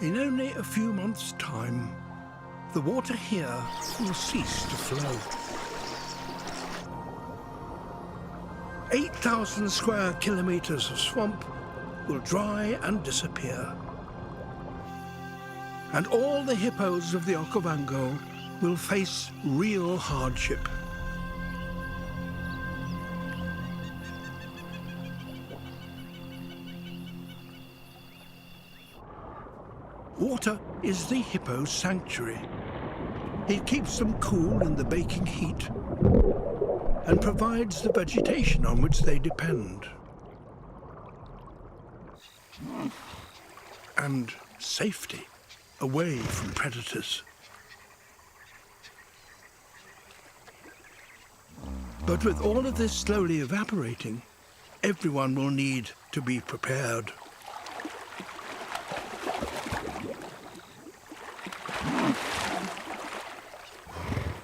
In only a few months' time, the water here will cease to flow. 8,000 square kilometers of swamp will dry and disappear. And all the hippos of the Okavango will face real hardship. Water is the hippo's sanctuary. It keeps them cool in the baking heat and provides the vegetation on which they depend. And safety away from predators. But with all of this slowly evaporating, everyone will need to be prepared.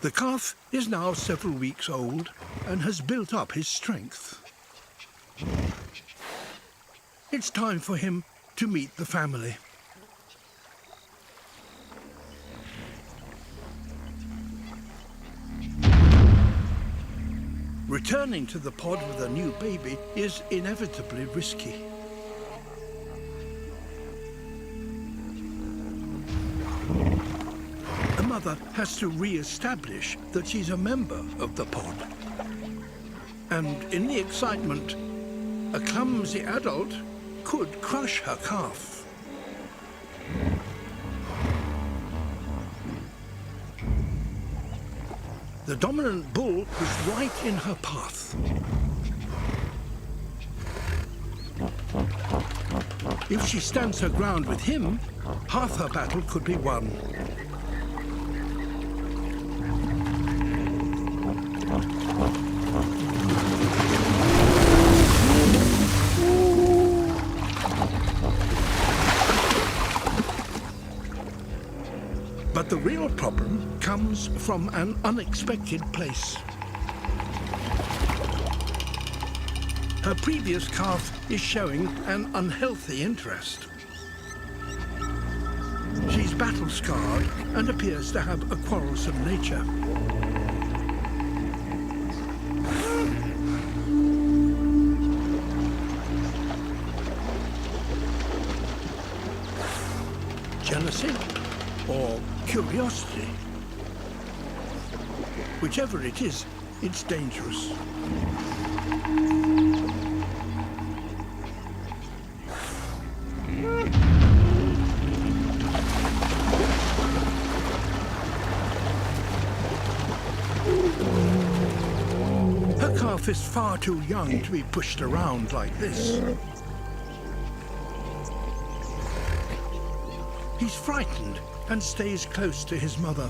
The calf is now several weeks old and has built up his strength. It's time for him to meet the family. Returning to the pod with a new baby is inevitably risky. The mother has to re-establish that she's a member of the pod. And in the excitement, a clumsy adult could crush her calf. The dominant bull was right in her path. If she stands her ground with him, half her battle could be won. But the real problem comes from an unexpected place. Her previous calf is showing an unhealthy interest. She's battle-scarred and appears to have a quarrelsome nature. Jealousy or curiosity? Whichever it is, it's dangerous. Her calf is far too young to be pushed around like this. He's frightened and stays close to his mother.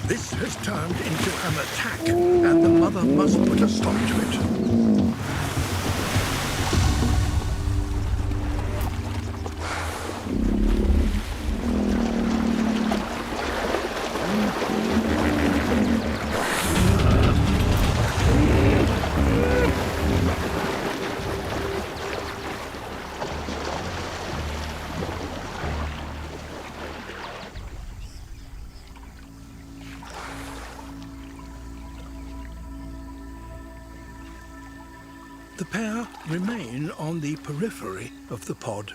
This has turned into an attack, and the mother must put a stop to it. The pair remain on the periphery of the pod.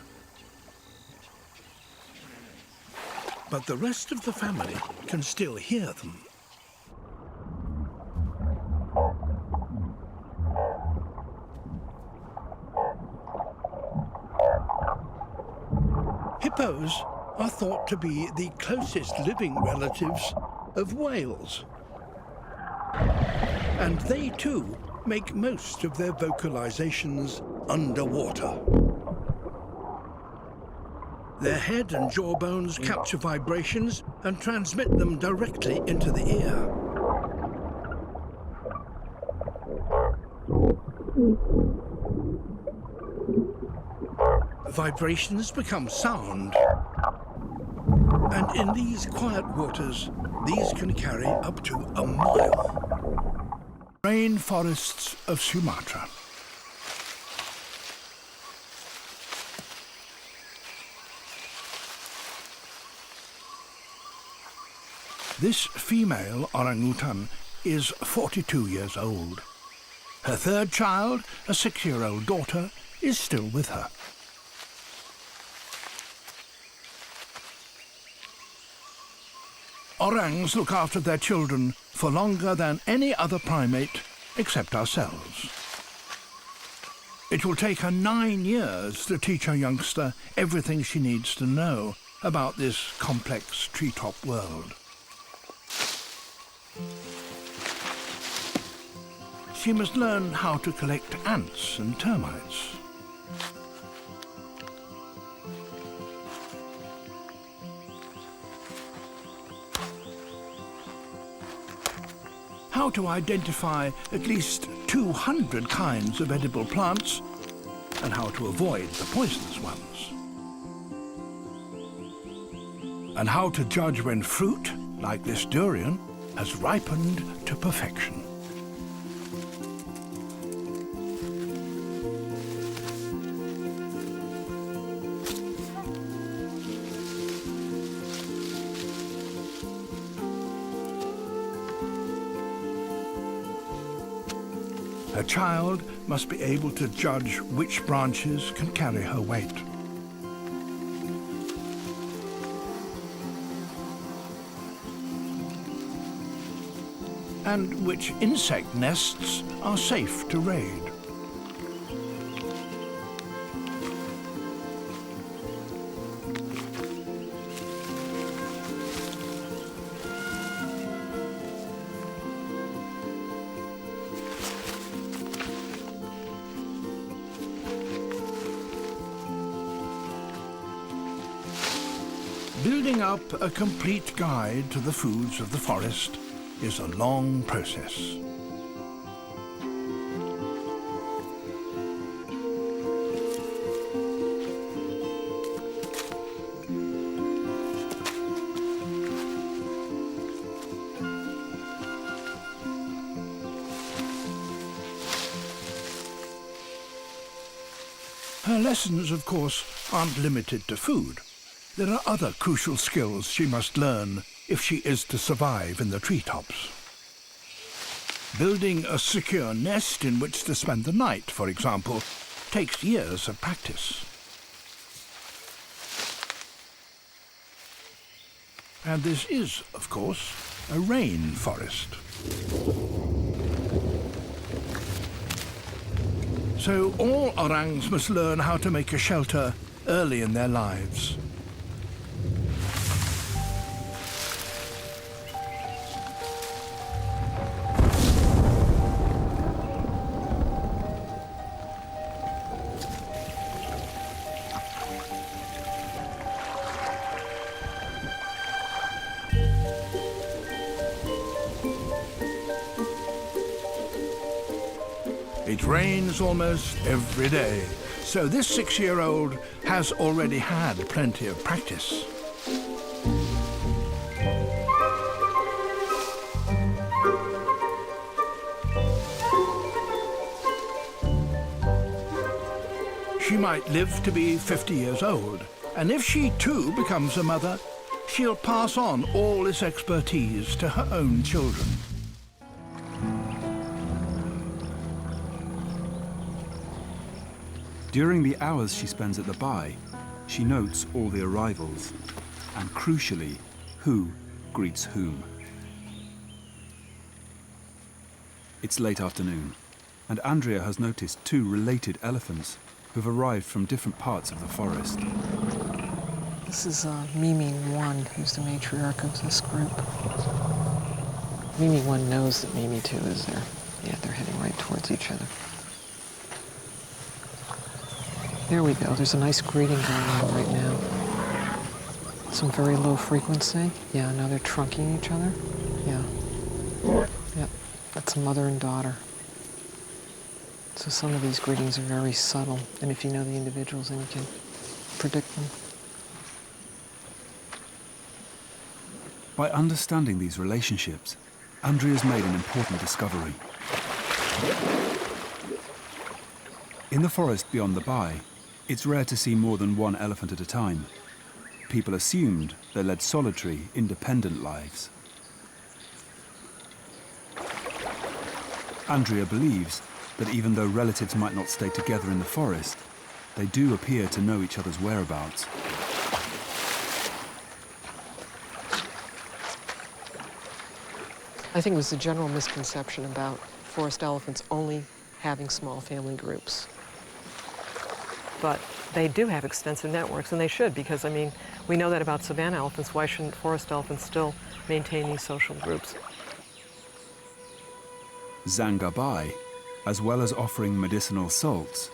But the rest of the family can still hear them. Hippos are thought to be the closest living relatives of whales. And they too make most of their vocalizations underwater. Their head and jawbones capture vibrations and transmit them directly into the ear. Vibrations become sound. And in these quiet waters, these can carry up to a mile. Rainforests of Sumatra. This female orangutan is 42 years old. Her third child, a 6-year-old daughter, is still with her. Orangs look after their children for longer than any other primate except ourselves. It will take her 9 years to teach her youngster everything she needs to know about this complex treetop world. She must learn how to collect ants and termites. How to identify at least 200 kinds of edible plants, and how to avoid the poisonous ones. And how to judge when fruit, like this durian, has ripened to perfection. A child must be able to judge which branches can carry her weight. And which insect nests are safe to raid. Building up a complete guide to the foods of the forest is a long process. Her lessons, of course, aren't limited to food. There are other crucial skills she must learn if she is to survive in the treetops. Building a secure nest in which to spend the night, for example, takes years of practice. And this is, of course, a rainforest. So all orangs must learn how to make a shelter early in their lives. It rains almost every day, so this 6-year-old has already had plenty of practice. She might live to be 50 years old, and if she too becomes a mother, she'll pass on all this expertise to her own children. During the hours she spends at the Bai, she notes all the arrivals, and crucially, who greets whom. It's late afternoon, and Andrea has noticed 2 related elephants who've arrived from different parts of the forest. The This is Mimi 1, who's the matriarch of this group. Mimi 1 knows that Mimi 2 is there. Yeah, they're heading right towards each other. There we go. There's a nice greeting going on right now. Some very low frequency. Yeah, now they're trunking each other. Yeah. Yep. That's mother and daughter. So some of these greetings are very subtle. And if you know the individuals, then you can predict them. By understanding these relationships, Andrea's made an important discovery. In the forest beyond the Bai, it's rare to see more than one elephant at a time. People assumed they led solitary, independent lives. Andrea believes that even though relatives might not stay together in the forest, they do appear to know each other's whereabouts. I think it was a general misconception about forest elephants only having small family groups. But they do have extensive networks, and they should, because, I mean, we know that about savanna elephants. Why shouldn't forest elephants still maintain these social groups? Zangabai, as well as offering medicinal salts,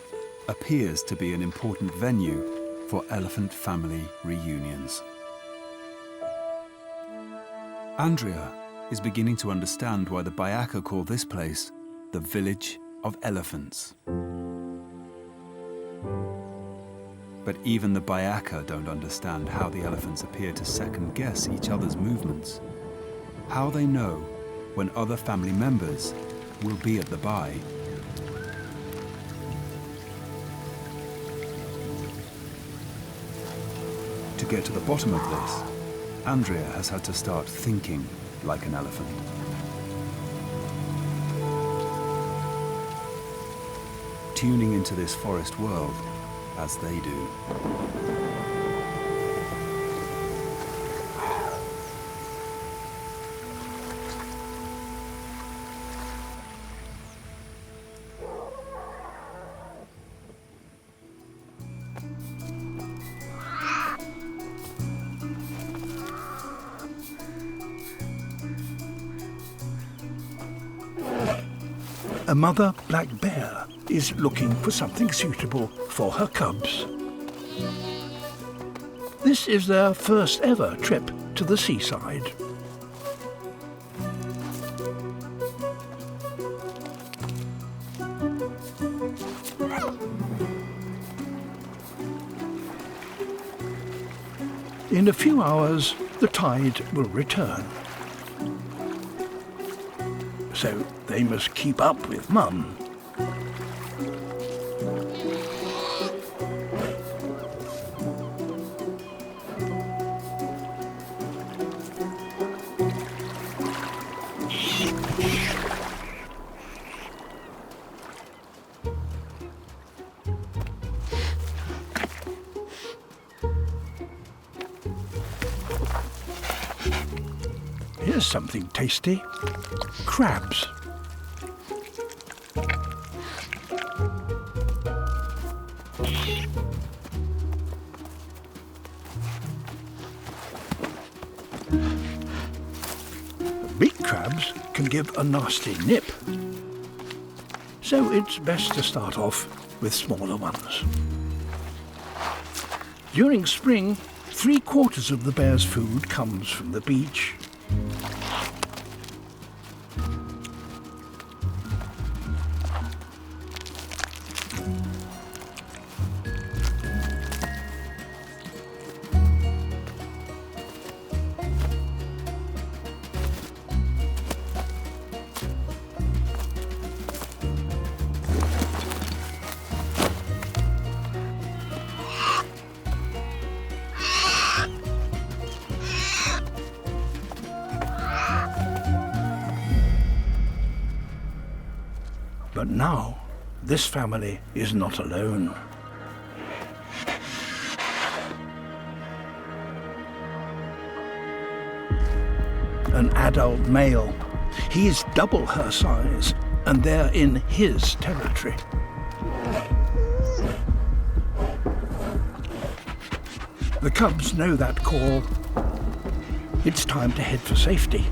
appears to be an important venue for elephant family reunions. Andrea is beginning to understand why the Bayaka call this place the village of elephants. But even the Bayaka don't understand how the elephants appear to second-guess each other's movements, how they know when other family members will be at the Bai. To get to the bottom of this, Andrea has had to start thinking like an elephant. Tuning into this forest world as they do. A mother black bear is looking for something suitable for her cubs. This is their first ever trip to the seaside. In a few hours, the tide will return. So they must keep up with Mum. Here's something tasty. Crabs. Big crabs can give a nasty nip, so it's best to start off with smaller ones. During spring, 3/4 of the bear's food comes from the beach. But now, this family is not alone. An adult male. He's double her size, and they're in his territory. The cubs know that call. It's time to head for safety.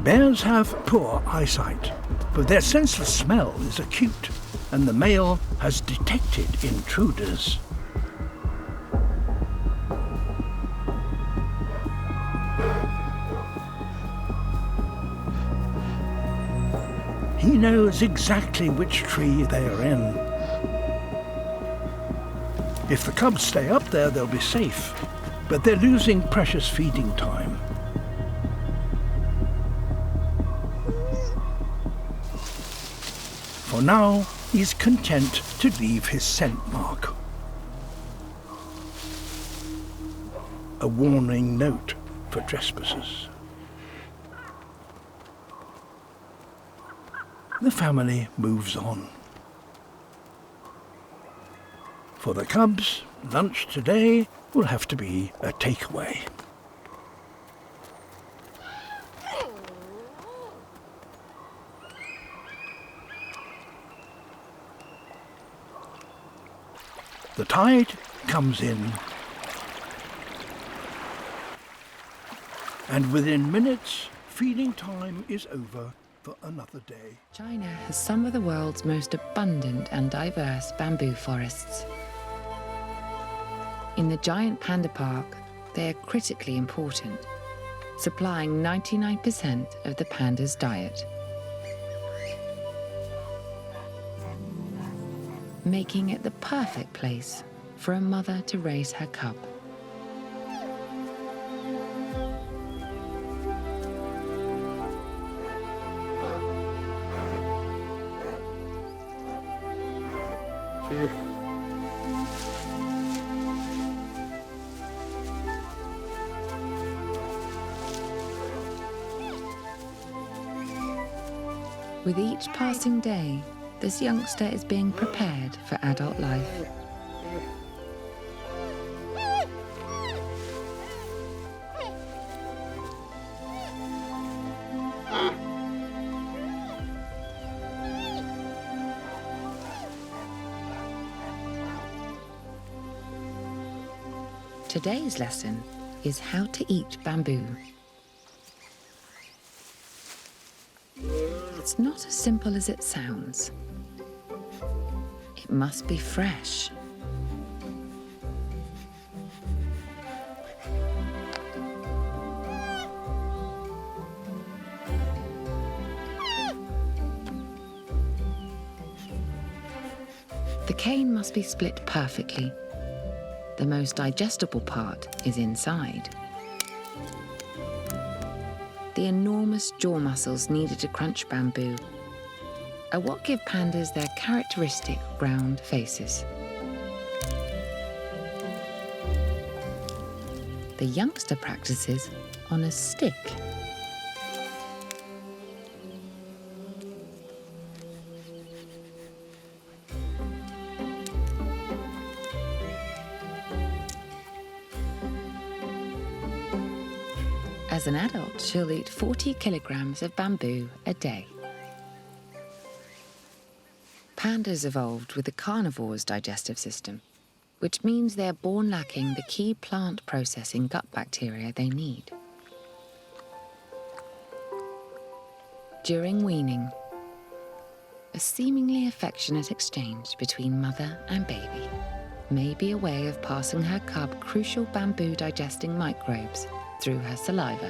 Bears have poor eyesight, but their sense of smell is acute, and the male has detected intruders. He knows exactly which tree they are in. If the cubs stay up there, they'll be safe, but they're losing precious feeding time. For now, he's content to leave his scent mark. A warning note for trespassers. The family moves on. For the cubs, lunch today will have to be a takeaway. The tide comes in, and within minutes, feeding time is over for another day. China has some of the world's most abundant and diverse bamboo forests. In the giant panda park, they are critically important, supplying 99% of the panda's diet, making it the perfect place for a mother to raise her cub. With each passing day, this youngster is being prepared for adult life. Today's lesson is how to eat bamboo. It's not as simple as it sounds. It must be fresh. The cane must be split perfectly. The most digestible part is inside. The enormous jaw muscles needed to crunch bamboo are what give pandas their characteristic round faces. The youngster practices on a stick. As an adult, she'll eat 40 kilograms of bamboo a day. Pandas evolved with the carnivore's digestive system, which means they're born lacking the key plant processing gut bacteria they need. During weaning, a seemingly affectionate exchange between mother and baby may be a way of passing her cub crucial bamboo digesting microbes through her saliva.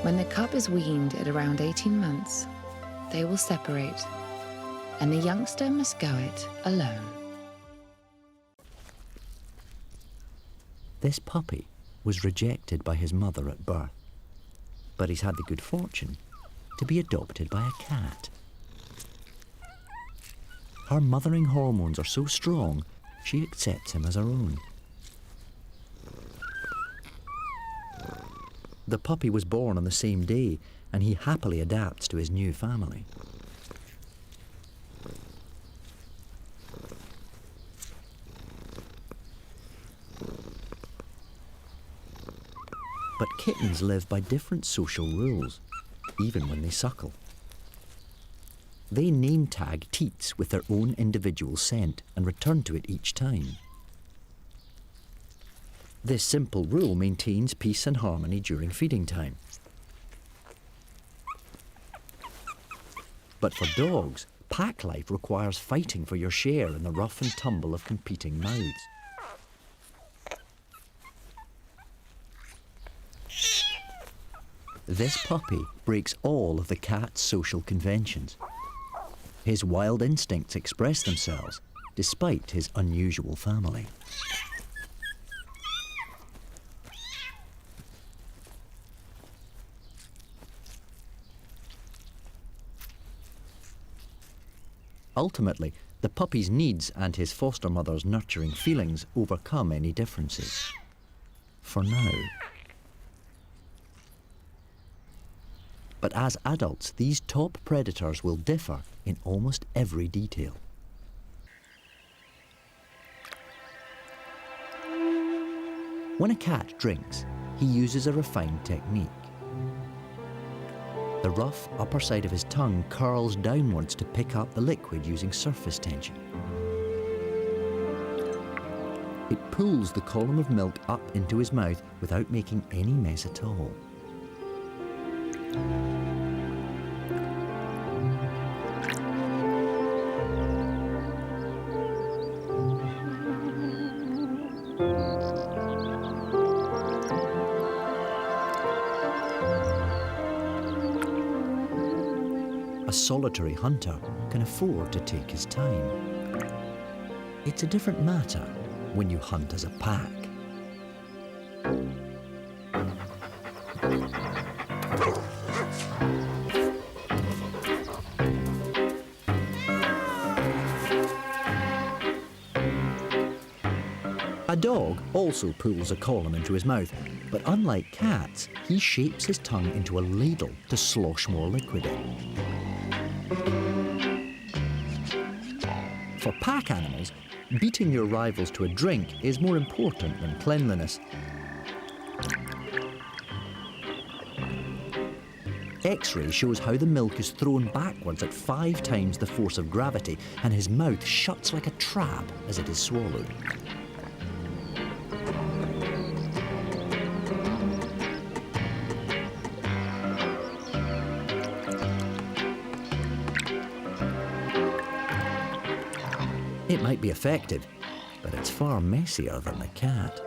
When the cub is weaned at around 18 months, they will separate, and the youngster must go it alone. This puppy was rejected by his mother at birth, but he's had the good fortune to be adopted by a cat. Her mothering hormones are so strong, she accepts him as her own. The puppy was born on the same day, and he happily adapts to his new family. But kittens live by different social rules. even when they suckle. They name tag teats with their own individual scent and return to it each time. This simple rule maintains peace and harmony during feeding time. But for dogs, pack life requires fighting for your share in the rough and tumble of competing mouths. This puppy breaks all of the cat's social conventions. His wild instincts express themselves despite his unusual family. Ultimately, the puppy's needs and his foster mother's nurturing feelings overcome any differences. For now. But as adults, these top predators will differ in almost every detail. When a cat drinks, he uses a refined technique. The rough upper side of his tongue curls downwards to pick up the liquid using surface tension. It pulls the column of milk up into his mouth without making any mess at all. A solitary hunter can afford to take his time. It's a different matter when you hunt as a pack. A dog also pulls a column into his mouth, but unlike cats, he shapes his tongue into a ladle to slosh more liquid in. For pack animals, beating your rivals to a drink is more important than cleanliness. X-ray shows how the milk is thrown backwards at 5 times the force of gravity, and his mouth shuts like a trap as it is swallowed. It might be effective, but it's far messier than the cat.